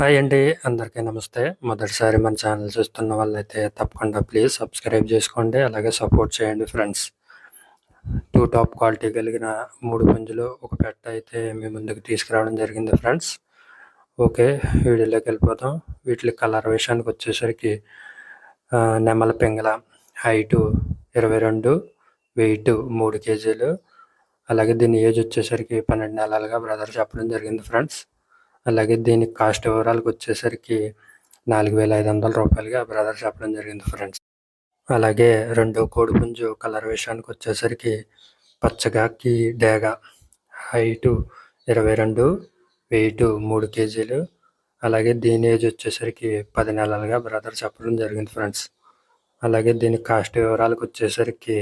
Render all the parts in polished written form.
Hi అండి. అందరికీ నమస్తే. మొదటిసారి మన ఛానల్ చూస్తున్న వాళ్ళైతే తప్పకుండా ప్లీజ్ సబ్స్క్రైబ్ చేసుకోండి. అలాగే సపోర్ట్ చేయండి ఫ్రెండ్స్. 2 టాప్ క్వాలిటీ కలిగిన 3 పుంజులు, ఒక పెట్ట అయితే మీ ముందుకు తీసుకురావడం జరిగింది ఫ్రెండ్స్. ఓకే, వీడియోలోకి వెళ్ళిపోతాం. వీటి కలర్ విషయానికి వచ్చేసరికి నెమల పింగళ, హైటు 22, వెయిట్ 3 కేజీలు. అలాగే దీని ఏజ్ వచ్చేసరికి 12 నెలలుగా బ్రదర్ చెప్పడం జరిగింది ఫ్రెండ్స్. అలాగే దీని కాస్ట్ వివరాలకు వచ్చేసరికి 4,500 రూపాయలుగా బ్రదర్ చెప్పడం జరిగింది ఫ్రెండ్స్. అలాగే రెండో కోడిపుంజు కలర్ విషయానికి వచ్చేసరికి పచ్చగాకి డేగ, హైటు 22, వెయిట్ 3 కేజీలు. అలాగే దీని ఏజ్ వచ్చేసరికి 10 నెలలుగా బ్రదర్ చెప్పడం జరిగింది ఫ్రెండ్స్. అలాగే దీని కాస్ట్ వివరాలకు వచ్చేసరికి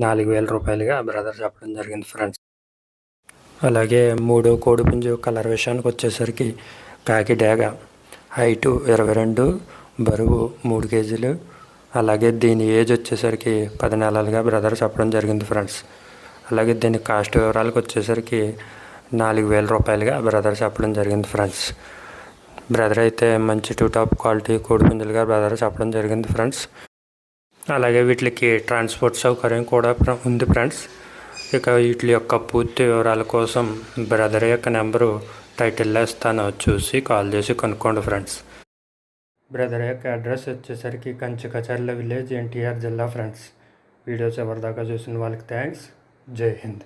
4,000 రూపాయలుగా బ్రదర్ చెప్పడం జరిగింది ఫ్రెండ్స్. అలాగే మూడో కోడిపుంజు కలర్ విషయానికి వచ్చేసరికి కాకి డేగ, హైటు 22, బరువు 3 కేజీలు. అలాగే దీని ఏజ్ వచ్చేసరికి 10 నెలలుగా బ్రదర్ చెప్పడం జరిగింది ఫ్రెండ్స్. అలాగే దీని కాస్ట్ వివరాలకు వచ్చేసరికి 4,000 రూపాయలుగా బ్రదర్ చెప్పడం జరిగింది ఫ్రెండ్స్. బ్రదర్ అయితే మంచి 2 టాప్ క్వాలిటీ కోడిపుంజులుగా బ్రదర్ చెప్పడం జరిగింది ఫ్రెండ్స్. అలాగే వీటికి ట్రాన్స్పోర్ట్ సౌకర్యం కూడా ఉంది ఫ్రెండ్స్. ఇక వీటి యొక్క పూర్తి వివరాల కోసం బ్రదర్ యొక్క నెంబరు టైటిల్లో ఇస్తాను, చూసి కాల్ చేసి కనుక్కోండి ఫ్రెండ్స్. బ్రదర్ యొక్క అడ్రస్ వచ్చేసరికి కంచికచర్ల విలేజ్, ఎన్టీఆర్ జిల్లా ఫ్రెండ్స్. వీడియోస్ ఎవరిదాకా చూసిన వాళ్ళకి థ్యాంక్స్. జై హింద్.